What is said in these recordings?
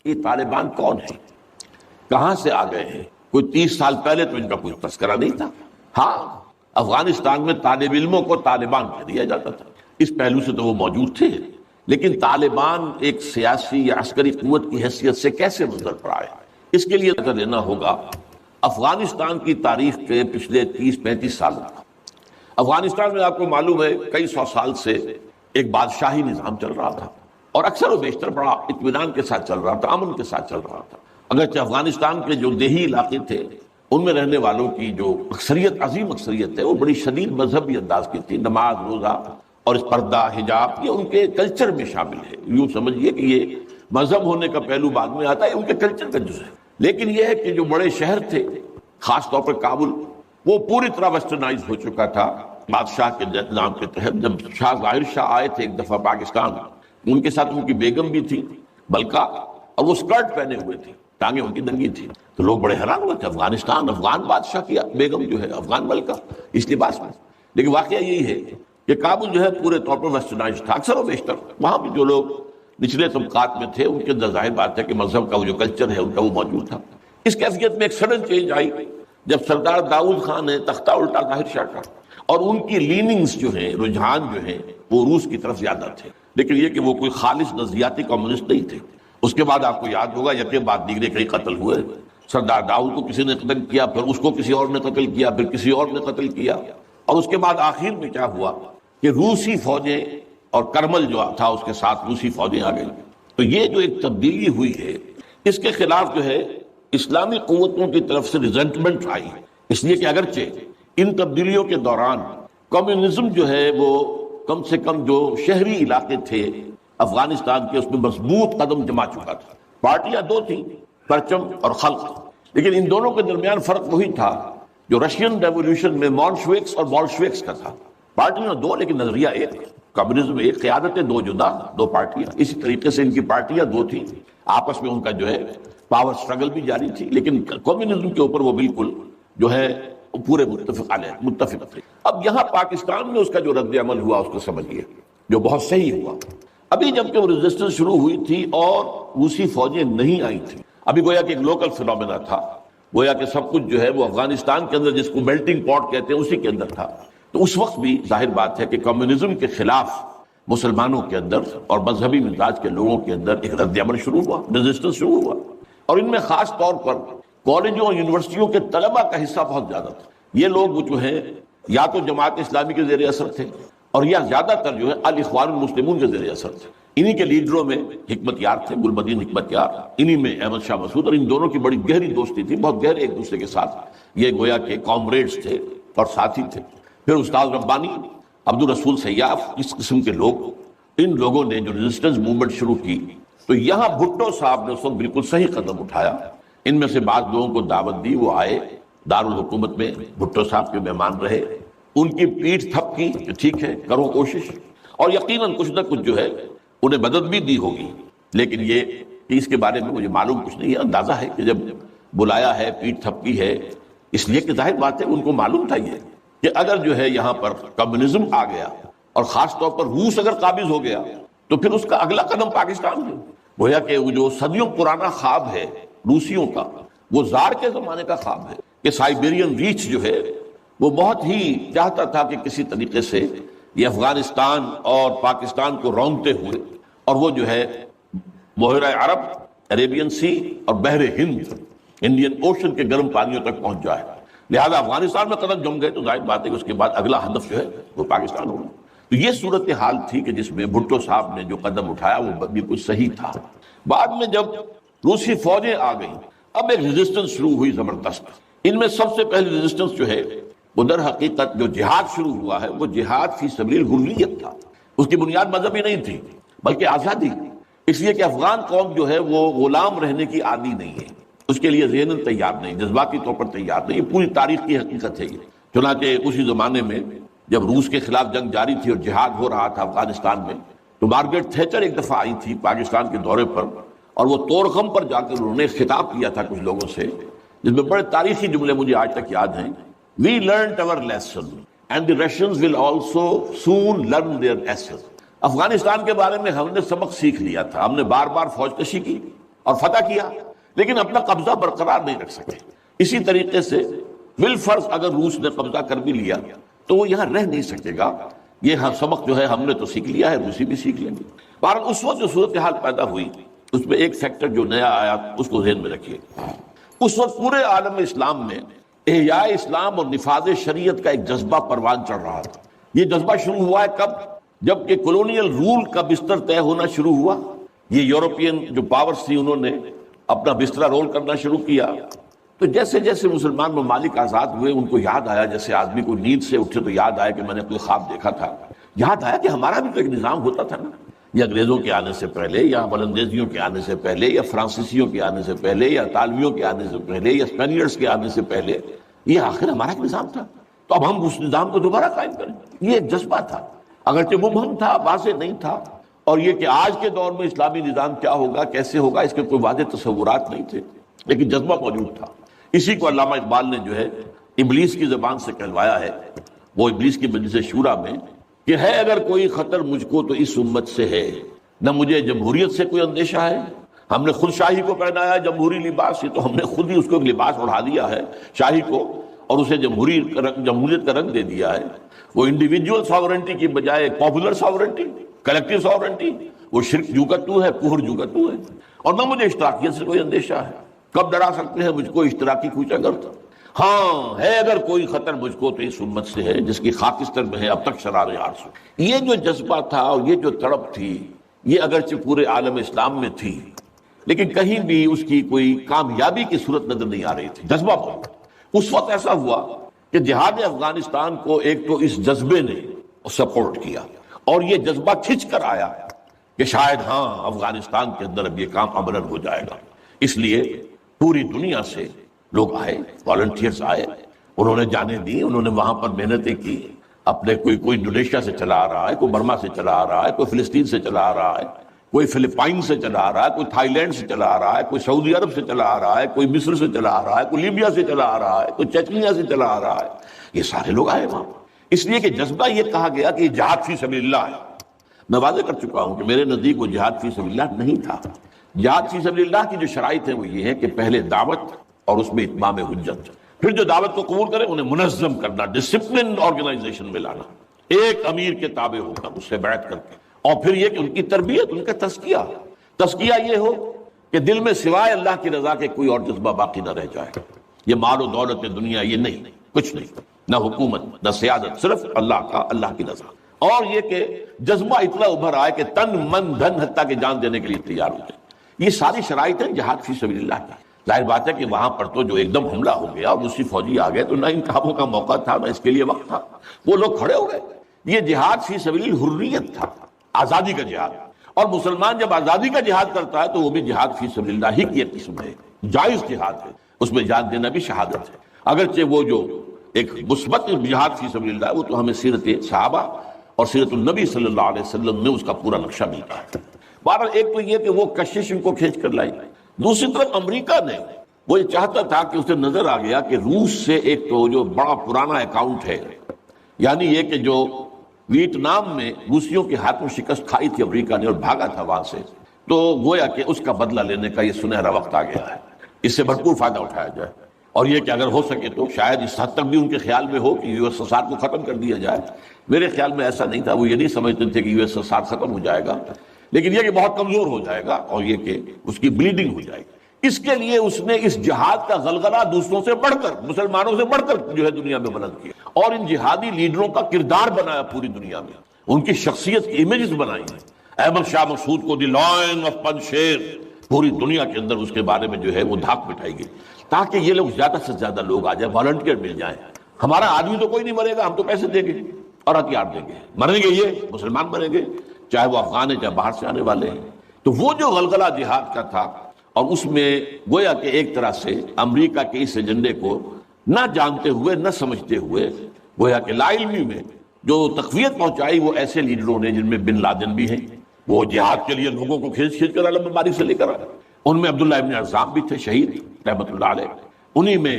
یہ طالبان کون ہیں، کہاں سے آ گئے ہیں؟ کوئی 30 سال پہلے تو ان کا کوئی تذکرہ نہیں تھا۔ ہاں، افغانستان میں طالب علموں کو طالبان کہہ دیا جاتا تھا، اس پہلو سے تو وہ موجود تھے، لیکن طالبان ایک سیاسی یا عسکری قوت کی حیثیت سے کیسے منظر پر آئے، اس کے لیے نظر دینا ہوگا افغانستان کی تاریخ کے پچھلے 30-35 سالوں کا۔ افغانستان میں آپ کو معلوم ہے کئی سو سال سے ایک بادشاہی نظام چل رہا تھا، اور اکثر و بیشتر بڑا اطمینان کے ساتھ چل رہا تھا، امن کے ساتھ چل رہا تھا۔ اگرچہ افغانستان کے جو دیہی علاقے تھے ان میں رہنے والوں کی جو اکثریت، عظیم اکثریت ہے، وہ بڑی شدید مذہبی انداز کی تھی، نماز روزہ اور اس پردہ حجاب یہ ان کے کلچر میں شامل ہے۔ یوں سمجھیے کہ یہ مذہب ہونے کا پہلو بعد میں آتا ہے، ان کے کلچر کا جز ہے۔ لیکن یہ ہے کہ جو بڑے شہر تھے، خاص طور پر کابل، وہ پوری طرح ویسٹرنائز ہو چکا تھا بادشاہ کے نظام کے تحت۔ جب شاہ ظاہر شاہ آئے تھے ایک دفعہ پاکستان، ان کے ساتھ ان کی بیگم بھی تھی بلکہ، اور وہ اسکرٹ پہنے ہوئے تھے، ٹانگیں ان کی ننگی تھی، تو لوگ بڑے حیران ہوئے تھے، افغانستان، افغان بادشاہ کی بیگم جو ہے افغان ملکہ اس لباس میں۔ لیکن واقعہ یہی ہے کہ کابل جو ہے پورے طور پر ویسٹرنائز تھا، اکثر و بیشتر وہاں بھی جو لوگ نچلے طبقات میں تھے ان کے اندر ظاہر بات ہے کہ مذہب کا وہ جو کلچر ہے ان کا وہ موجود تھا۔ اس کیفیت میں ایک سڈن چینج آئی جب سردار داؤد خان نے تختہ الٹا ظاہر شاہ کا، اور ان کی لیننگز جو ہیں، رجحان جو ہیں، وہ روس کی طرف زیادہ تھے، لیکن یہ کہ وہ کوئی خالص نظریاتی کمیونسٹ نہیں تھے۔ اس کے بعد آپ کو یاد ہوگا یکے بعد دیگرے کئی قتل ہوئے، سردار داؤد کو کسی نے قتل کیا، پھر اس کو کسی اور نے قتل کیا، پھر کسی اور نے قتل کیا، اور اس کے بعد آخر میں کیا ہوا کہ روسی فوجیں اور کرمل جو تھا اس کے ساتھ روسی فوجیں آ گئی۔ تو یہ جو ایک تبدیلی ہوئی ہے، اس کے خلاف جو ہے اسلامی قوتوں کی طرف سے ریزنٹمنٹ آئی، اس لیے کہ اگرچہ ان تبدیلیوں کے دوران کمیونزم جو ہے وہ کم سے کم جو شہری علاقے تھے افغانستان کے، اس میں مضبوط قدم جما چکا تھا۔ پارٹیاں دو تھیں، پرچم اور خلق، لیکن ان دونوں کے درمیان فرق وہی تھا جو رشین ریولیوشن میں مونشوکس اور بولشوکس کا تھا۔ پارٹیاں دو لیکن نظریہ ایک، کمیونزم ایک، قیادتیں دو جدا، دو پارٹیاں۔ اسی طریقے سے ان کی پارٹیاں دو تھیں، آپس میں ان کا جو ہے پاور سٹرگل بھی جاری تھی، لیکن کمیونزم کے اوپر وہ بالکل جو ہے پورے متفق تھے۔ اب یہاں پاکستان میں اس کا جو رد عمل ہوا اس کو سمجھیے، جو بہت صحیح ہوا۔ ابھی جب کہ وہ ریزسٹنس شروع ہوئی تھی اور روسی فوجیں نہیں آئی تھیں، ابھی گویا کہ ایک لوکل فینومینا تھا، گویا کہ سب کچھ جو ہے وہ افغانستان کے اندر، جس کو میلٹنگ پاٹ کہتے ہیں، اسی کے اندر تھا۔ تو اس وقت بھی ظاہر بات ہے کہ کمیونزم کے خلاف مسلمانوں کے اندر اور مذہبی مزاج کے لوگوں کے اندر ایک رد عمل شروع ہوا، ریزسٹنس شروع ہوا، اور ان میں خاص طور پر کالجوں اور یونیورسٹیوں کے طلبہ کا حصہ بہت زیادہ تھا۔ یہ لوگ جو ہیں یا تو جماعت اسلامی کے زیر اثر تھے، اور یا زیادہ تر جو ہے الاخوان المسلمون کے زیر اثر تھے۔ انہی کے لیڈروں میں حکمت یار تھے، گلبدین حکمت یار، انہی میں احمد شاہ مسعود، اور ان دونوں کی بڑی گہری دوستی تھی، بہت گہرے ایک دوسرے کے ساتھ یہ گویا کہ کامریڈز تھے اور ساتھی تھے۔ پھر استاد ربانی، عبد الرسول سیاف، اس قسم کے لوگ، ان لوگوں نے جو ریزسٹنس موومنٹ شروع کی، تو یہاں بھٹو صاحب نے اس وقت بالکل صحیح قدم اٹھایا۔ ان میں سے بعض لوگوں کو دعوت دی، وہ آئے دارالحکومت میں، بھٹو صاحب کے مہمان رہے، ان کی پیٹھ تھپ کی کہ ٹھیک ہے کرو کوشش، اور یقیناً کچھ نہ کچھ جو ہے انہیں مدد بھی دی ہوگی، لیکن یہ کہ اس کے بارے میں مجھے معلوم کچھ نہیں ہے۔ اندازہ ہے کہ جب بلایا ہے، پیٹھ تھپ کی ہے، اس لیے کہ ظاہر بات ہے ان کو معلوم تھا یہ کہ اگر جو ہے یہاں پر کمیونزم آ گیا اور خاص طور پر روس اگر قابض ہو گیا تو پھر اس کا اگلا قدم پاکستان ہے۔ گویا کہ وہ جو صدیوں پرانا خواب ہے روسیوں کا، وہ زار کے زمانے کا خواب ہے کہ سائبیرین ریچ جو ہے وہ بہت ہی چاہتا تھا کہ کسی طریقے سے یہ افغانستان اور پاکستان کو رونگتے ہوئے، اور وہ جو ہے بحیرہ عرب، عربین سی اور بحر ہند، انڈین اوشن کے گرم پانیوں تک پہنچ جائے۔ لہذا افغانستان میں قدم جم گئے تو ظاہر بات ہے کہ اس کے بعد اگلا ہدف جو ہے وہ پاکستان ہوگا۔ تو یہ صورتحال تھی کہ جس میں بھٹو صاحب نے جو قدم اٹھایا وہ بالکل صحیح تھا۔ بعد میں جب روسی فوجیں آ گئیں، اب ایک ریزسٹنس شروع ہوئی زبردست۔ ان میں سب سے پہلی ریزسٹنس جو ہے وہ در حقیقت جو جہاد شروع ہوا ہے وہ جہاد فی سبیل الحریت تھا۔ اس کی بنیاد مذہبی نہیں تھی بلکہ آزادی، اس لیے کہ افغان قوم جو ہے وہ غلام رہنے کی عادی نہیں ہے، اس کے لیے ذہناً تیار نہیں، جذباتی طور پر تیار نہیں، یہ پوری تاریخ کی حقیقت ہے یہ۔ چنانچہ اسی زمانے میں جب روس کے خلاف جنگ جاری تھی اور جہاد ہو رہا تھا افغانستان میں، تو مارگریٹ تھیچر ایک دفعہ آئی تھی پاکستان کے دورے پر، اور وہ طورخم پر جا کر انہوں نے خطاب کیا تھا کچھ لوگوں سے، جس میں بڑے تاریخی جملے مجھے آج تک یاد ہیں۔ We learned our lesson and the Russians will also soon learn their lesson۔ Afghanistan کے بارے میں ہم نے سبق سیکھ لیا تھا، ہم نے بار بار فوج کشی کی، اور فتح کیا، لیکن اپنا قبضہ برقرار نہیں رکھ سکے۔ اسی طریقے سے بالفرض اگر روس نے قبضہ کر بھی لیا تو وہ یہاں رہ نہیں سکے گا۔ یہ سبق جو ہے ہم نے تو سیکھ لیا ہے، روسی بھی سیکھ لیں گے۔ بہرحال اس وقت جو صورتحال پیدا ہوئی اس میں ایک فیکٹر جو نیا آیا اس کو ذہن میں رکھیے۔ اس وقت پورے عالم اسلام میں احیاء اسلام اور نفاذ شریعت کا ایک جذبہ پروان چڑھ رہا تھا۔ یہ جذبہ شروع ہوا ہے کب؟ جب کہ کولونیل رول کا بستر طے ہونا شروع ہوا، یہ یورپین جو پاورز تھی انہوں نے اپنا بستر رول کرنا شروع کیا، تو جیسے جیسے مسلمان ممالک آزاد ہوئے ان کو یاد آیا، جیسے آدمی کو نیند سے اٹھے تو یاد آیا کہ میں نے کوئی خواب دیکھا تھا، یاد آیا کہ ہمارا بھی تو ایک نظام ہوتا تھا نا، یا انگریزوں کے آنے سے پہلے، یا بلندیزیوں کے آنے سے پہلے، یا فرانسیسیوں کے آنے سے پہلے، یا اطالویوں کے آنے سے پہلے، یا اسپینیئرز کے آنے سے پہلے، یہ آخر ہمارا ایک نظام تھا، تو اب ہم اس نظام کو دوبارہ قائم کریں۔ یہ ایک جذبہ تھا، اگرچہ مبہم تھا، واضح نہیں تھا، اور یہ کہ آج کے دور میں اسلامی نظام کیا ہوگا، کیسے ہوگا، اس کے کوئی واضح تصورات نہیں تھے، لیکن جذبہ موجود تھا۔ اسی کو علامہ اقبال نے جو ہے ابلیس کی زبان سے کہلوایا ہے، وہ ابلیس کی مجلس شورا میں، کہ ہے اگر کوئی خطر مجھ کو تو اس امت سے ہے، نہ مجھے جمہوریت سے کوئی اندیشہ ہے، ہم نے خود شاہی کو پہنایا جمہوری لباس، یہ تو ہم نے خود ہی اس کو ایک لباس اڑا دیا ہے شاہی کو، اور اسے جمہوریت کا رنگ دے دیا ہے۔ وہ انڈیویجول ساورنٹی کی بجائے پاپولر ساورنٹی، کلیکٹیو ساورنٹی، وہ شرک جو کا تو ہے، کفر جو کا تو ہے، اور نہ مجھے اشتراکیت سے کوئی اندیشہ ہے۔ کب ڈرا سکتے ہیں مجھ کو اشتراکی کوچہ گرد؟ ہاں ہے اگر کوئی خطر مجھ کو تو اس امت سے ہے جس کی خاکستر میں ہے اب تک شرار عرش۔ یہ جو جذبہ تھا اور یہ جو تڑپ تھی، یہ اگرچہ پورے عالم اسلام میں تھی، لیکن کہیں بھی اس کی کوئی کامیابی کی صورت نظر نہیں آ رہی تھی۔ جذبہ بہت اس وقت ایسا ہوا کہ جہاد افغانستان کو ایک تو اس جذبے نے سپورٹ کیا، اور یہ جذبہ کھنچ کر آیا کہ شاید ہاں افغانستان کے اندر اب یہ کام عملاً ہو جائے گا۔ اس لیے پوری دنیا سے لوگ آئے، والنٹیئرز آئے، انہوں نے جانیں دی، انہوں نے وہاں پر محنتیں کی، اپنے کوئی انڈونیشیا سے چلا آ رہا ہے، کوئی برما سے چلا آ رہا ہے، کوئی فلسطین سے چلا آ رہا ہے، کوئی فلپائن سے چلا آ رہا ہے، کوئی تھائی لینڈ سے چلا آ رہا ہے، کوئی سعودی عرب سے چلا آ رہا ہے، کوئی مصر سے چلا آ رہا ہے، کوئی لیبیا سے چلا آ رہا ہے، کوئی چچنیا سے چلا آ رہا ہے، یہ سارے لوگ آئے وہاں، اس لیے کہ جذبہ یہ کہا گیا کہ یہ جہاد فی سبیل اللہ ہے۔ میں واضح کر چکا ہوں کہ میرے نزدیک وہ جہاد فی سبیل اللہ نہیں تھا۔ جہاد فی سبیل اللہ کی جو شرائط ہیں وہ یہ ہے کہ پہلے دعوت اور اس میں اتمام حجت، پھر جو دعوت کو قبول کرے انہیں منظم کرنا، ڈسپلن آرگنائزیشن میں لانا، ایک امیر کے تابع ہو کر اس سے بیعت کر کے، اور پھر یہ کہ ان کی تربیت، ان کا تزکیہ یہ ہو کہ دل میں سوائے اللہ کی رضا کے کوئی اور جذبہ باقی نہ رہ جائے۔ یہ مال و دولت دنیا یہ نہیں، کچھ نہیں، نہ حکومت نہ سیادت، صرف اللہ کا، اللہ کی رضا، اور یہ کہ جذبہ اتنا ابھر آئے کہ تن من دھن حتیٰ کہ جان دینے کے لیے تیار ہو جائے۔ یہ ساری شرائط ہیں جہاد فی سبیل اللہ کی۔ ظاہر بات ہے کہ وہاں پر تو جو ایک دم حملہ ہو گیا اور دوسری فوجی آ گئے تو نہ ان کاموں کا موقع تھا نہ اس کے لیے وقت تھا، وہ لوگ کھڑے ہو گئے۔ یہ جہاد فی سبیل الحریت تھا، آزادی کا جہاد، اور مسلمان جب آزادی کا جہاد کرتا ہے تو وہ بھی جہاد فی سبیل اللہ ہی کی ایک قسم ہے، جائز جہاد ہے، اس میں جان دینا بھی شہادت ہے، اگرچہ وہ جو ایک مثبت جہاد فی سبیل اللہ وہ تو ہمیں سیرت صحابہ اور سیرت النبی صلی اللہ علیہ وسلم میں اس کا پورا نقشہ ملتا ہے۔ بہرحال ایک تو یہ کہ وہ کشش ان کو کھینچ کر لائی، دوسری طرف امریکہ نے وہ یہ چاہتا تھا کہ اسے نظر آ گیا کہ روس سے ایک تو جو بڑا پرانا اکاؤنٹ ہے، یعنی یہ کہ جو ویتنام میں روسیوں کے ہاتھوں شکست کھائی تھی امریکہ نے اور بھاگا تھا وہاں سے، تو گویا کہ اس کا بدلہ لینے کا یہ سنہرا وقت آ گیا ہے، اس سے بھرپور فائدہ اٹھایا جائے، اور یہ کہ اگر ہو سکے تو شاید اس حد تک بھی ان کے خیال میں ہو کہ یو ایس ایس آر کو ختم کر دیا جائے۔ میرے خیال میں ایسا نہیں تھا، وہ یہ نہیں سمجھتے تھے کہ یو ایس ایس آر ختم ہو جائے گا، لیکن یہ کہ بہت کمزور ہو جائے گا اور یہ کہ اس کی بلیڈنگ ہو جائے گی۔ اس کے لیے اس نے اس جہاد کا غلغلہ دوسروں سے بڑھ کر، مسلمانوں سے بڑھ کر جو ہے دنیا میں بلند کیا، اور ان جہادی لیڈروں کا کردار بنایا پوری دنیا میں، ان کی شخصیت کی امیجز بنائی ہیں۔ احمد شاہ مسعود کو دی لائن آف پنشیر، پوری دنیا کے اندر اس کے بارے میں جو ہے وہ دھاک بٹھائی گئی، تاکہ یہ لوگ زیادہ سے زیادہ لوگ آ جائیں، والنٹیئر مل جائیں۔ ہمارا آدمی تو کوئی نہیں مرے گا، ہم تو پیسے دیں گے اور ہتھیار دیں گے، مریں گے یہ مسلمان مریں گے، چاہے وہ افغان ہیں چاہے باہر سے آنے والے ہیں۔ تو وہ جو غلغلہ جہاد کا تھا، اور اس میں گویا کہ ایک طرح سے امریکہ کے اس ایجنڈے کو نہ جانتے ہوئے نہ سمجھتے ہوئے گویا کہ لا علمی میں جو تقویت پہنچائی وہ ایسے لیڈروں نے جن میں بن لادن بھی ہیں، وہ جہاد کے لیے لوگوں کو کھینچ کھینچ کر علم باری سے لے کر آئے، ان میں عبداللہ ابن عزام بھی تھے شہید رحمۃ اللہ علیہ، انہی میں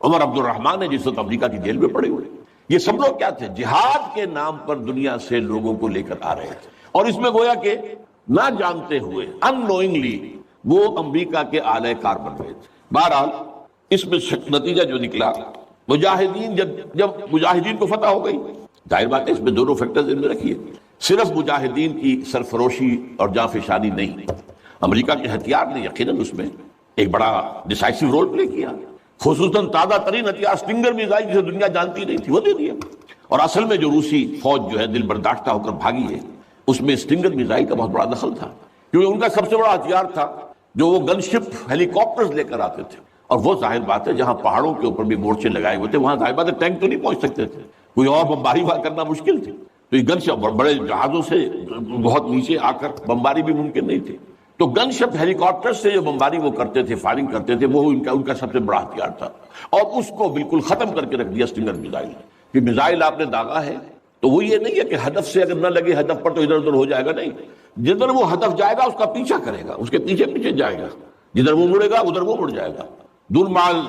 عمر عبد الرحمن ہے جس وقت امریکہ کی جیل میں پڑے ہوئے۔ یہ سب لوگ کیا تھے؟ جہاد کے نام پر دنیا سے لوگوں کو لے کر آ رہے تھے، اور اس میں گویا کہ نہ جانتے ہوئے ان نوئنگلی وہ امریکہ کے اعلی کار بن گئے تھے۔ بہرحال اس میں نتیجہ جو نکلا، مجاہدین جب مجاہدین کو فتح ہو گئی، ظاہر بات ہے اس میں دونوں فیکٹرز ان میں رکھیے، صرف مجاہدین کی سرفروشی اور جاں فشانی نہیں، امریکہ کے ہتھیار نے یقیناً اس میں ایک بڑا ڈیسائسو رول پلے کیا، خصوصاً تازہ ترین ہتھیار اسٹنگر میزائل جسے دنیا جانتی نہیں تھی وہ دے دیا۔ اور اصل میں جو روسی فوج جو ہے دل برداشتہ ہو کر بھاگی ہے، اس میں اسٹنگر میزائل کا بہت بڑا دخل تھا، کیونکہ ان کا سب سے بڑا ہتھیار تھا جو وہ گن شپ ہیلی کاپٹرز لے کر آتے تھے، اور وہ ظاہر بات ہے جہاں پہاڑوں کے اوپر بھی مورچے لگائے ہوئے تھے وہاں ظاہر بات ہے ٹینک تو نہیں پہنچ سکتے تھے، کوئی اور بمباری کرنا مشکل تھی، تو یہ گن شپ بڑے جہازوں سے بہت نیچے آ کر بمباری بھی ممکن نہیں تھی، تو گن شپ ہیلی کاپٹر سے جو بمباری وہ کرتے تھے، فائرنگ کرتے تھے، وہ ان کا سب سے بڑا ہتھیار تھا، اور اس کو بالکل ختم کر کے رکھ دیا اسٹنگر میزائل۔ کہ میزائل آپ نے داغا ہے تو وہ یہ نہیں ہے کہ ہدف سے اگر نہ لگے ہدف پر تو ادھر ادھر ہو جائے گا، نہیں، جدھر وہ ہدف جائے گا اس کا پیچھا کرے گا، اس کے پیچھے پیچھے جائے گا، جدھر وہ مڑے گا ادھر وہ مڑ جائے گا۔ دلمال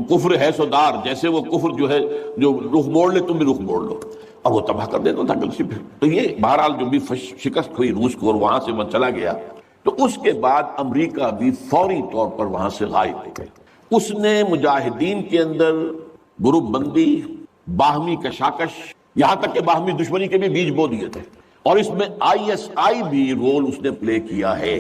کفر ہے سودار، جیسے وہ کفر جو ہے جو رخ موڑ لے تم بھی رخ موڑ لو، اور وہ تباہ کر دیتا تھا گلسی پھر۔ تو یہ بہرحال جو بھی شکست ہوئی روس کو اور وہاں سے وہ چلا گیا، تو اس کے بعد امریکہ بھی فوری طور پر وہاں سے غائب ہو گیا۔ اس نے مجاہدین کے اندر گروپ بندی، باہمی کشاکش، یہاں تک کہ باہمی دشمنی کے بھی بیج بو دیے تھے، اور اس میں آئی ایس آئی بھی رول اس نے پلے کیا ہے۔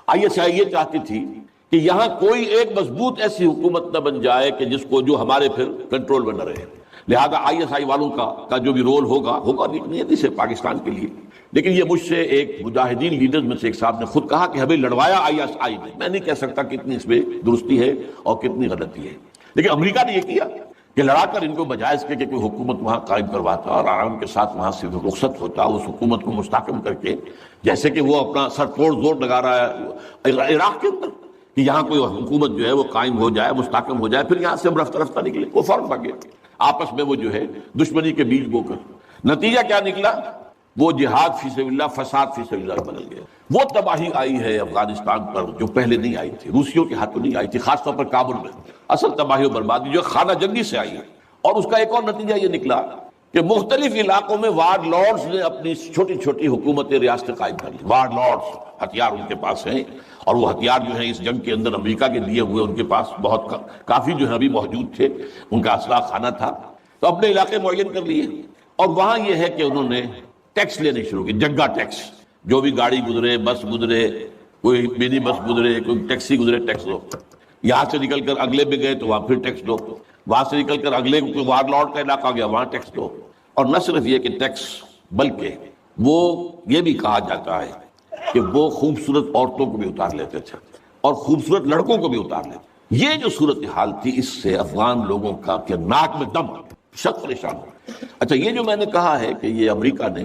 آئی ایس آئی یہ چاہتی تھی کہ یہاں کوئی ایک مضبوط ایسی حکومت نہ بن جائے کہ جو ہمارے پھر کنٹرول میں نہ رہے، لہذا آئی ایس آئی والوں کا جو بھی رول ہوگا نہیں سے پاکستان کے لیے، لیکن یہ مجھ سے ایک مجاہدین لیڈرز میں سے ایک صاحب نے خود کہا کہ ہمیں لڑوایا آئی ایس آئی نے۔ میں نہیں کہہ سکتا کتنی اس میں درستی ہے اور کتنی غلطی ہے، لیکن امریکہ نے یہ کیا کہ لڑا کر ان کو بجائے اس کے کہ کوئی حکومت وہاں قائم کرواتا اور آرام کے ساتھ وہاں سے رخصت ہوتا، اس حکومت کو مستحکم کر کے، جیسے کہ وہ اپنا سر توڑ زور لگا رہا ہے عراق کے اندر کہ یہاں کوئی حکومت جو ہے وہ قائم ہو جائے، مستحکم ہو جائے، پھر یہاں سے ہم رفتہ رفتہ نکلے، وہ فوراً بھاگے آپس میں وہ جو ہے دشمنی کے بیج بو کر۔ نتیجہ کیا نکلا؟ وہ جہاد فی سبیل اللہ، فساد فی سبیل اللہ بدل گیا۔ وہ تباہی آئی ہے افغانستان پر جو پہلے نہیں آئی تھی، روسیوں کے ہاتھوں نہیں آئی تھی، خاص طور پر کابل میں اصل تباہی و بربادی جو خانہ جنگی سے آئی ہے۔ اور اس کا ایک اور نتیجہ یہ نکلا کہ مختلف علاقوں میں وارڈ لارڈز نے اپنی چھوٹی چھوٹی حکومتیں، ریاستیں قائم کر لی۔ وارڈ لارڈز ہتھیار ان کے پاس ہیں، اور وہ ہتھیار جو ہیں اس جنگ کے اندر امریکہ کے دیے ہوئے ان کے پاس بہت کافی جو ہے ابھی موجود تھے، ان کا اسلحہ خانہ تھا، تو اپنے علاقے معین کر لیے۔ اور وہاں یہ ہے کہ انہوں نے ٹیکس لینے شروع کی، جگہ ٹیکس، جو بھی گاڑی گزرے، بس گزرے، کوئی منی بس گزرے، کوئی ٹیکسی گزرے، ٹیکس دو۔ یہاں سے نکل کر اگلے میں گئے تو وہاں پھر ٹیکس دو، وہاں سے نکل کر اگلے وارڈ لارڈ کا علاقہ گیا وہاں ٹیکس دو۔ اور نہ صرف یہ کہ ٹیکس، بلکہ وہ یہ بھی کہا جاتا ہے کہ وہ خوبصورت عورتوں کو بھی اتار لیتے تھے اور خوبصورت لڑکوں کو بھی اتار لیتے۔ یہ جو صورتحال تھی، اس سے افغان لوگوں کا کہ ناک میں دم آ گیا، شک پریشان ہو گیا۔ اچھا، یہ جو میں نے کہا ہے کہ یہ امریکہ نے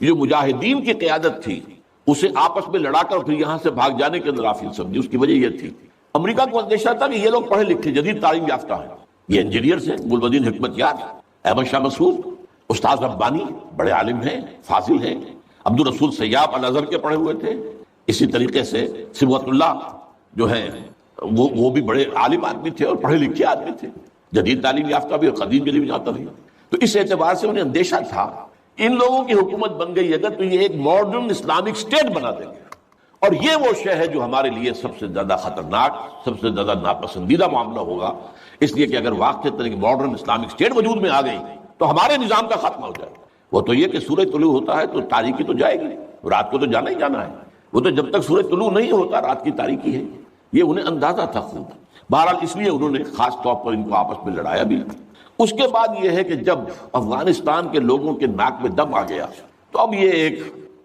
جو مجاہدین کی قیادت تھی اسے آپس میں لڑا کر پھر یہاں سے بھاگ جانے کے اندر غافل سمجھی، اس کی وجہ یہ تھی امریکہ کو اندیشہ تھا کہ یہ لوگ پڑھے لکھے، جدید تعلیم یافتہ ہیں، یہ انجینئرز ہیں، گلبدین حکمت یار، احمد شاہ مسعود، استاد ربانی، بڑے عالم ہیں، فاضل ہیں، عبد الرسول سیاب الازہر کے پڑھے ہوئے تھے، اسی طریقے سے صبغت اللہ جو ہیں وہ بھی بڑے عالم آدمی تھے اور پڑھے لکھے آدمی تھے، جدید تعلیم یافتہ بھی اور قدیم علم یافتہ بھی۔ تو اس اعتبار سے انہیں اندیشہ تھا ان لوگوں کی حکومت بن گئی اگر تو یہ ایک ماڈرن اسلامک اسٹیٹ بنا دیں گے، اور یہ وہ شے ہے جو ہمارے لیے سب سے زیادہ خطرناک، سب سے زیادہ ناپسندیدہ معاملہ ہوگا، اس لیے کہ اگر واقعی طرح کی ماڈرن اسلامک اسٹیٹ وجود میں آ گئی تو ہمارے نظام کا خاتمہ ہو جائے گا۔ وہ تو یہ کہ سورج طلوع ہوتا ہے تو تاریکی تو جائے گی، رات کو تو جانا ہی جانا ہے، وہ تو جب تک سورج طلوع نہیں ہوتا رات کی تاریکی ہے، یہ انہیں اندازہ تھا خوب۔ بہرحال اس لیے انہوں نے خاص طور پر ان کو آپس میں لڑایا بھی۔ اس کے بعد یہ ہے کہ جب افغانستان کے لوگوں کے ناک میں دم آ گیا تو اب یہ ایک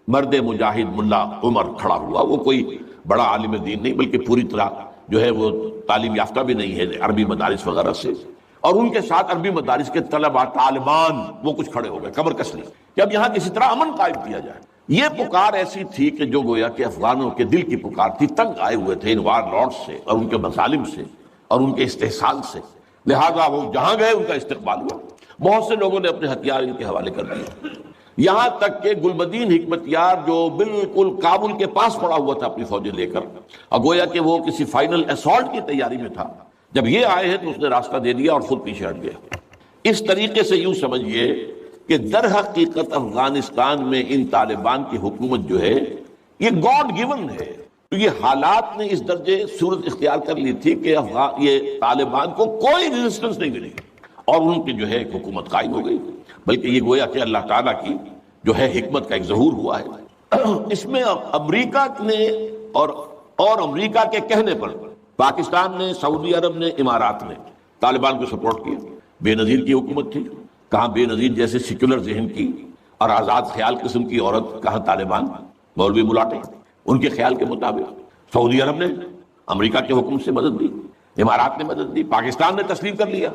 مرد مجاہد ملا عمر کھڑا ہوا، وہ کوئی بڑا عالم دین نہیں بلکہ پوری طرح جو ہے وہ تعلیم یافتہ بھی نہیں ہے عربی مدارس وغیرہ سے، اور ان کے ساتھ عربی مدارس کے طلباء طالبان وہ کچھ کھڑے ہو گئے کمر کس لیے کہ اب یہاں کسی طرح امن قائم کیا جائے۔ یہ پکار ایسی تھی کہ جو گویا کہ افغانوں کے دل کی پکار تھی، تنگ آئے ہوئے تھے ان وار لارڈ سے اور ان کے مظالم سے اور ان کے استحصال سے، لہذا وہ جہاں گئے ان کا استقبال ہوا، بہت سے لوگوں نے اپنے ہتھیار ان کے حوالے کر دیے، یہاں تک کہ گلبدین حکمت یار جو بالکل کابل کے پاس پڑا ہوا تھا اپنی فوجیں لے کر، اور گویا کہ وہ کسی فائنل اسالٹ کی تیاری میں تھا، جب یہ آئے ہیں تو اس نے راستہ دے دیا اور خود پیچھے ہٹ گیا۔ اس طریقے سے یوں سمجھیے کہ در حقیقت افغانستان میں ان طالبان کی حکومت جو ہے یہ گاڈ گیون ہے، تو یہ حالات نے اس درجے صورت اختیار کر لی تھی کہ یہ طالبان کو کوئی ریزسٹنس نہیں ملی اور ان کی جو ہے ایک حکومت قائم ہو گئی، بلکہ یہ گویا کہ اللہ تعالیٰ کی جو ہے حکمت کا ایک ظہور ہوا ہے۔ اس میں امریکہ نے اور امریکہ کے کہنے پر پاکستان نے، سعودی عرب نے، امارات نے طالبان کو سپورٹ کیا۔ بے نظیر کی حکومت تھی، کہاں بے نظیر جیسے سیکولر ذہن کی اور آزاد خیال قسم کی عورت، کہاں طالبان مولوی ملاٹے ان کے خیال کے مطابق۔ سعودی عرب نے امریکہ کے حکم سے مدد دی، امارات نے مدد دی، پاکستان نے تسلیم کر لیا،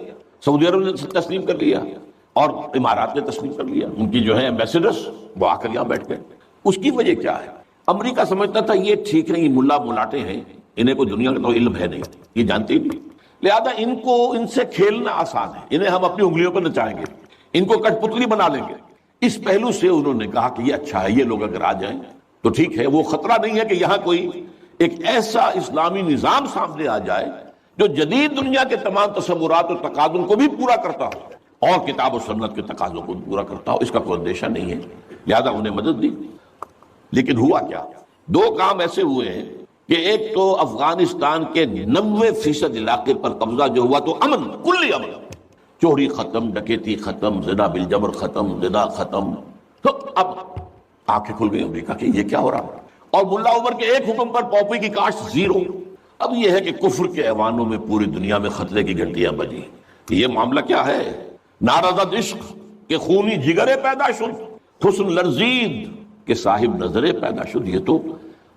سعودی عرب نے تسلیم کر لیا اور امارات نے تسلیم کر لیا۔ ان کی جو ہے ایمبیسڈرز وہ آ کر یہاں بیٹھ گئے۔ اس کی وجہ کیا ہے؟ امریکہ سمجھتا تھا یہ ٹھیک ہے، یہ ملا ملاٹے ہیں، انہیں کوئی دنیا کا تو علم ہے نہیں، یہ جانتے ہی نہیں، لہذا ان سے کھیلنا آسان ہے، انہیں ہم اپنی انگلیوں پر نچائیں گے، ان کو کٹ پتلی بنا لیں گے۔ اس پہلو سے انہوں نے کہا کہ یہ اچھا ہے، یہ لوگ اگر آ جائیں تو ٹھیک ہے، وہ خطرہ نہیں ہے کہ یہاں کوئی ایک ایسا اسلامی نظام سامنے آ جائے جو جدید دنیا کے تمام تصورات اور تقاضوں کو بھی پورا کرتا ہو اور کتاب و سنت کے تقاضوں کو بھی پورا کرتا ہو۔ اس کا کوئی اندیشہ نہیں ہے، لہذا انہیں مدد دی۔ لیکن ہوا کیا؟ دو کام ایسے ہوئے ہیں کہ ایک تو افغانستان کے 90% علاقے پر قبضہ جو ہوا تو امن، کلی امن، چوری ختم، ڈکیتی ختم، زنا بالجبر ختم، زنا ختم۔ تو اب آنکھیں کھل گئی امریکہ کی، یہ کیا ہو رہا ہے؟ اور ملا عمر کے ایک حکم پر پاپی کی کاشت زیرو۔ اب یہ ہے کہ کفر کے ایوانوں میں پوری دنیا میں خطرے کی گھنٹیاں بجی۔ یہ معاملہ کیا ہے؟ نارضت عشق کے خونی جگرے پیدا شد، حسن لرزید کے صاحب نظرے پیدا شد۔ یہ تو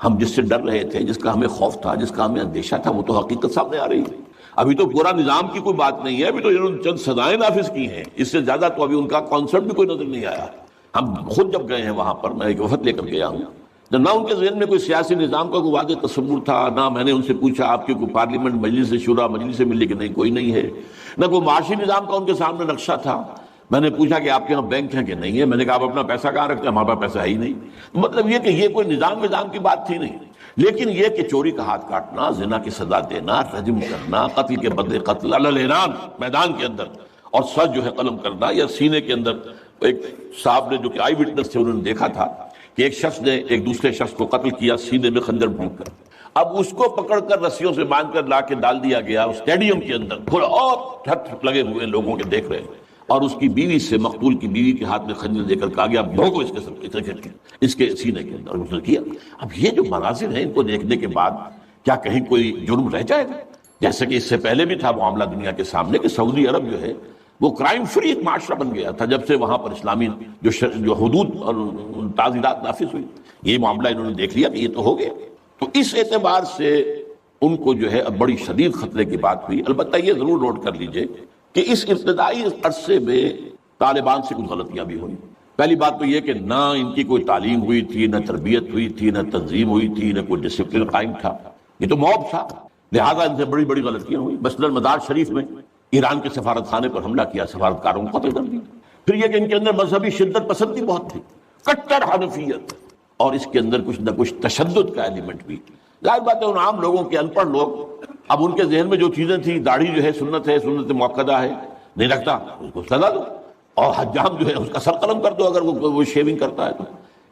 ہم جس سے ڈر رہے تھے، جس کا ہمیں خوف تھا، جس کا ہمیں اندیشہ تھا، وہ تو حقیقت سامنے آ رہی ہے۔ ابھی تو پورا نظام کی کوئی بات نہیں ہے، ابھی تو انہوں نے چند سزائیں نافذ کی ہیں، اس سے زیادہ تو ابھی ان کا کانسیپٹ بھی کوئی نظر نہیں آیا۔ ہم خود جب گئے ہیں وہاں پر، میں ایک وفد لے کر گیا ہوں، نہ ان کے ذہن میں کوئی سیاسی نظام کا کوئی واضح تصور تھا، نہ میں نے ان سے پوچھا آپ کی کوئی پارلیمنٹ مجلس شورا مجلس سے ملی کہ نہیں کوئی نہیں ہے، نہ کوئی معاشی نظام کا ان کے سامنے نقشہ تھا۔ میں نے پوچھا کہ آپ کے یہاں بینک ہیں کہ نہیں ہے، میں نے کہا آپ اپنا پیسہ کہاں رکھتے ہیں؟ ہمارے پاس پیسہ ہے ہی نہیں۔ مطلب یہ کہ یہ کوئی نظام کی بات تھی نہیں، لیکن یہ کہ چوری کا ہاتھ کاٹنا، زنا کی سزا دینا، رجم کرنا، قتل کے بدلے قتل علی الاعلان میدان کے اندر، اور سر جو ہے قلم کرنا یا سینے کے اندر۔ ایک صاحب نے جو کہ آئی وٹنس تھے، انہوں نے دیکھا تھا کہ ایک شخص نے ایک دوسرے شخص کو قتل کیا سینے میں خنجر بھونک کر، اب اس کو پکڑ کر رسیوں سے باندھ کر لا کے ڈال دیا گیا اسٹیڈیم کے اندر، کھلا اور ٹھٹ لگے ہوئے لوگوں کے دیکھ رہے ہیں، اور اس کی بیوی سے، مقتول کی بیوی کے ہاتھ میں خنجر دے کر کہا گیا بھونکو اس کے سینے کے اندر، اس نے کیا۔ اب یہ جو مناظر ہیں، ان کو دیکھنے کے بعد کیا کہیں کوئی جرم رہ جائے گا؟ جیسے کہ اس سے پہلے بھی تھا معاملہ دنیا کے سامنے کہ سعودی عرب جو ہے وہ کرائم فری ایک معاشرہ بن گیا تھا جب سے وہاں پر اسلامی جو حدود اور تعزیرات نافذ ہوئی۔ یہ معاملہ انہوں نے دیکھ لیا کہ یہ تو ہو گیا، تو اس اعتبار سے ان کو جو ہے اب بڑی شدید خطرے کی بات ہوئی۔ البتہ یہ ضرور نوٹ کر لیجئے کہ اس ابتدائی عرصے میں طالبان سے کچھ غلطیاں بھی ہوئی۔ پہلی بات تو یہ کہ نہ ان کی کوئی تعلیم ہوئی تھی، نہ تربیت ہوئی تھی، نہ تنظیم ہوئی تھی، نہ کوئی ڈسپلن قائم تھا، یہ تو موب تھا، لہذا ان سے بڑی بڑی غلطیاں ہوئی۔ مثلاً مدار شریف میں ایران کے سفارت خانے پر حملہ کیا، سفارتکاروں کو قتل کر دیا۔ پھر یہ کہ ان کے اندر مذہبی شدت پسندی بہت تھی، کٹر حنفیت، اور اس کے اندر کچھ نہ کچھ تشدد کا ایلیمنٹ بھی۔ ظاہر بات ہے ان عام لوگوں کے ان پڑھ لوگ، اب ان کے ذہن میں جو چیزیں تھیں، داڑھی جو ہے سنت موقدہ ہے، نہیں رکھتا اس کو سزا دو، اور حجام جو ہے اس کا سر قلم کر دو اگر وہ شیونگ کرتا ہے تو۔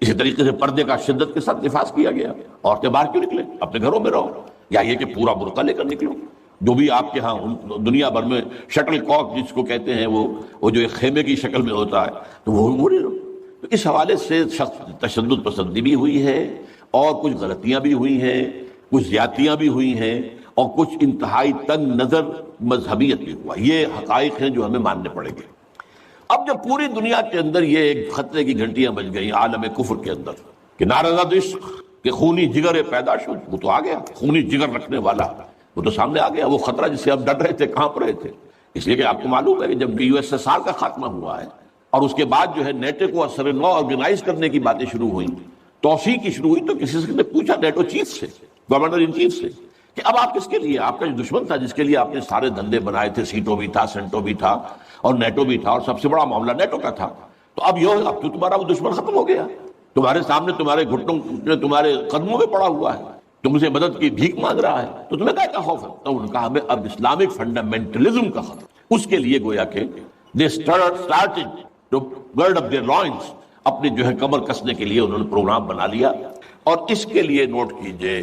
اسی طریقے سے پردے کا شدت کے ساتھ نفاذ کیا گیا، عورتیں باہر کیوں نکلیں، اپنے گھروں میں رہو، یا یہ کہ پورا برقع لے کر نکلو، جو بھی آپ کے ہاں دنیا بھر میں شٹل کاک جس کو کہتے ہیں وہ جو ایک خیمے کی شکل میں ہوتا ہے، تو وہ نہیں رہو۔ تو اس حوالے سے تشدد پسندی بھی ہوئی ہے، اور کچھ غلطیاں بھی ہوئی ہیں، کچھ زیادتیاں بھی ہوئی ہیں، اور کچھ انتہائی تنگ نظر مذہبیت بھی ہوا۔ یہ حقائق ہیں جو ہمیں ماننے پڑیں گے۔ اب جب پوری دنیا کے اندر یہ ایک خطرے کی گھنٹیاں بج گئیں عالم کفر کے اندر کہ نارضت عشق کہ خونی جگر پیدا شد، وہ تو آ گیا، خونی جگر رکھنے والا وہ تو سامنے آ گیا، وہ خطرہ جس سے آپ ڈر رہے تھے کہاں پر رہے تھے۔ اس لیے کہ آپ کو معلوم ہے کہ جب USSR کا خاتمہ ہوا ہے اور اس کے بعد جو ہے نیٹو کو اثر نو آرگنائز کرنے کی باتیں شروع ہوئیں، توسیع کی شروع ہوئی، تو کسی سے نے پوچھا نیٹو چیف سے، گورنر ان چیف سے، کہ اب آپ کس کے لیے، آپ کا جو دشمن تھا جس کے لیے آپ نے سارے دھندے بنائے تھے، سیٹو بھی تھا، سینٹو بھی تھا، اور نیٹو بھی تھا، اور سب سے بڑا معاملہ نیٹو کا تھا، تو اب تو تمہارا وہ دشمن ختم ہو گیا، تمہارے سامنے تمہارے گھٹنوں میں تمہارے قدموں میں پڑا ہوا ہے، تم سے مدد کی بھیک مانگ رہا ہے، تو تمہیں کیا خوف ہے؟ تو انہوں نے کہا ہمیں اب اسلامک فنڈامنٹلزم کا خطرہ، اس کے لیے گویا کہ they started to gird up their loins، اپنے جو ہے کمر کسنے کے لیے انہوں نے پروگرام بنا لیا۔ اور اس کے لیے نوٹ کیجئے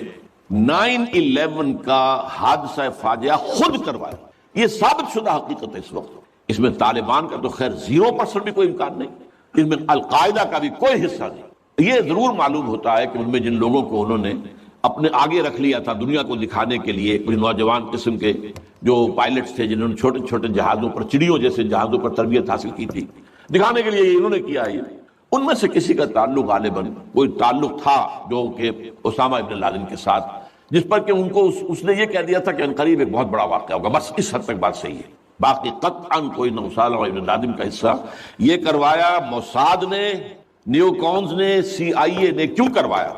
9/11 کا حادثہ فاجعہ خود کروایا، یہ ثابت شدہ حقیقت ہے اس وقت۔ اس میں طالبان کا تو خیر 0% بھی کوئی امکان نہیں، اس میں القاعدہ کا بھی کوئی حصہ نہیں۔ یہ ضرور معلوم ہوتا ہے کہ ان میں جن لوگوں کو انہوں نے اپنے آگے رکھ لیا تھا دنیا کو دکھانے کے لیے، کچھ نوجوان قسم کے جو پائلٹس تھے جنہوں نے چھوٹے چھوٹے جہازوں پر، چڑیوں جیسے جہازوں پر تربیت حاصل کی تھی، دکھانے کے لیے انہوں نے کیا ہے۔ ان میں سے کسی کا تعلق غالباً کوئی تعلق تھا جو کہ اسامہ ابن لادن کے ساتھ، جس پر کہ ان کو اس نے یہ کہہ دیا تھا کہ عنقریب ایک بہت بڑا واقعہ ہوگا، بس اس حد تک بات صحیح ہے۔ باقی قطعاً کوئی نہ اسامہ ابن لادن کا حصہ۔ یہ کروایا موساد نے، نیو کونز نے، CIA نے۔ کیوں کروایا؟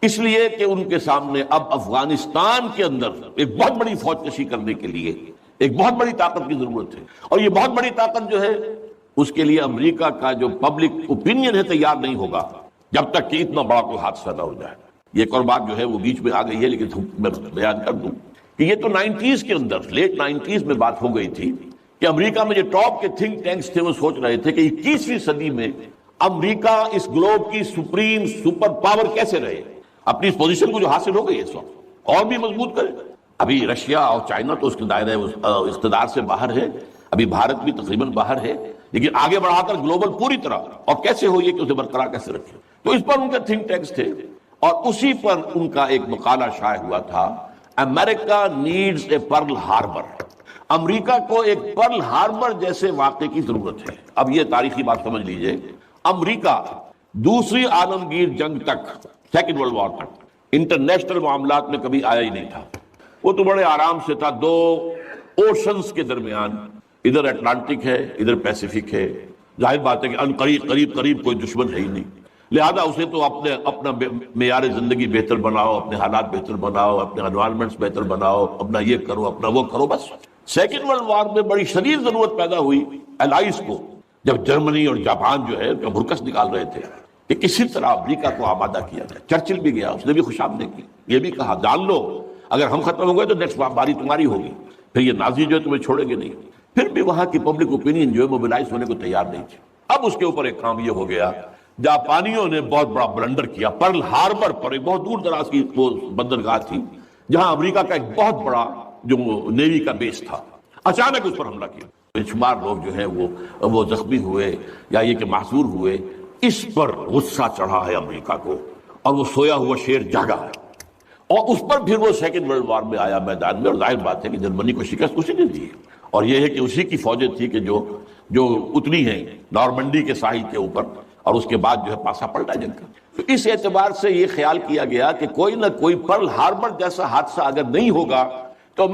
اس لیے کہ ان کے سامنے اب افغانستان کے اندر ایک بہت بڑی فوج کشی کرنے کے لیے ایک بہت بڑی طاقت کی ضرورت ہے، اور یہ بہت بڑی طاقت جو ہے اس کے لیے امریکہ کا جو پبلک اوپینین ہے تیار نہیں ہوگا جب تک کہ اتنا بڑا کوئی حادثہ نہ ہو جائے۔ یہ ایک اور بات جو ہے وہ بیچ میں آ گئی ہے، لیکن میں بیان کر دوں کہ یہ تو 90s کے اندر، لیٹ 90s میں بات ہو گئی تھی کہ امریکہ میں جو ٹاپ کے تھنک ٹینکس تھے وہ سوچ رہے تھے کہ 21ویں صدی میں امریکہ اس گلوب کی سپریم سپر پاور کیسے رہے، اپنی اس پوزیشن کو جو حاصل ہو گئی ہے اس وقت اور بھی مضبوط کرے۔ ابھی رشیا اور چائنا تو اس کے دائرے اقتدار سے باہر ہے، ابھی بھارت بھی تقریباً باہر ہے، لیکن آگے بڑھا کر گلوبل پوری طرح، اور کیسے ہو یہ کہ اسے برقرار کیسے رکھے۔ تو اس پر ان کے تھنک ٹینکس تھے، اور اسی پر ان کا ایک مقالہ شائع ہوا تھا، امریکہ نیڈز اے پرل ہاربر۔ امریکہ کو ایک پرل ہاربر جیسے واقعے کی ضرورت ہے۔ اب یہ تاریخی بات سمجھ لیجئے، امریکہ دوسری عالمگیر جنگ تک، سیکنڈ ورلڈ وار تک، انٹرنیشنل معاملات میں کبھی آیا ہی نہیں تھا۔ وہ تو بڑے آرام سے تھا، دو اوشنز کے درمیان، ادھر اٹلانٹک ہے ادھر پیسیفک ہے، ظاہر بات ہے کہ قریب کوئی دشمن ہے ہی نہیں، لہذا اسے تو اپنا معیار زندگی بہتر بناؤ، اپنے حالات بہتر بناؤ، اپنے انوائرمنٹس بہتر بناؤ، اپنا یہ کرو اپنا وہ کرو، بس۔ سیکنڈ ورلڈ وار میں بڑی شدید ضرورت پیدا ہوئی الائز کو، جب جرمنی اور جاپان جو ہے کا بھرکس نکال رہے تھے کہ کسی طرح امریکہ کو آمادہ کیا جائے۔ چرچل بھی گیا، اس نے بھی خوشامدید کی، یہ بھی کہا جان لو اگر ہم ختم ہو گئے تو نیکسٹ باری تمہاری ہوگی، پھر یہ نازی جو ہے تمہیں چھوڑیں گے نہیں۔ پھر بھی وہاں کی پبلک اوپینین جو ہے موبلائز ہونے کو تیار نہیں تھی۔ اب اس کے اوپر ایک کام یہ ہو گیا، جاپانیوں نے بہت بڑا بلنڈر کیا، پرل ہاربر پر، ایک بہت دور دراز کی وہ بندرگاہ تھی جہاں امریکہ کا ایک بہت بڑا جو نیوی کا بیس تھا، اچانک اس پر حملہ کیا۔ بے شمار لوگ جو ہیں وہ زخمی ہوئے یا یہ کہ معذور ہوئے۔ اس پر غصہ چڑھا ہے امریکہ کو، اور وہ سویا ہوا شیر جاگا ہے، اور اس پر پھر وہ سیکنڈ ورلڈ وار میں آیا میدان میں، اور ظاہر بات ہے کہ جرمنی کو شکست اسی نے دی، اور یہ ہے کہ اسی کی فوجیں تھی کہ جو اتری ہیں نارمنڈی کے ساحل کے اوپر، اور اس کے بعد جو ہے پاسا پلٹا جنگ کا۔ تو اس اعتبار سے یہ خیال کیا گیا کہ کوئی نہ کوئی پرل ہاربر جیسا حادثہ اگر نہیں ہوگا تو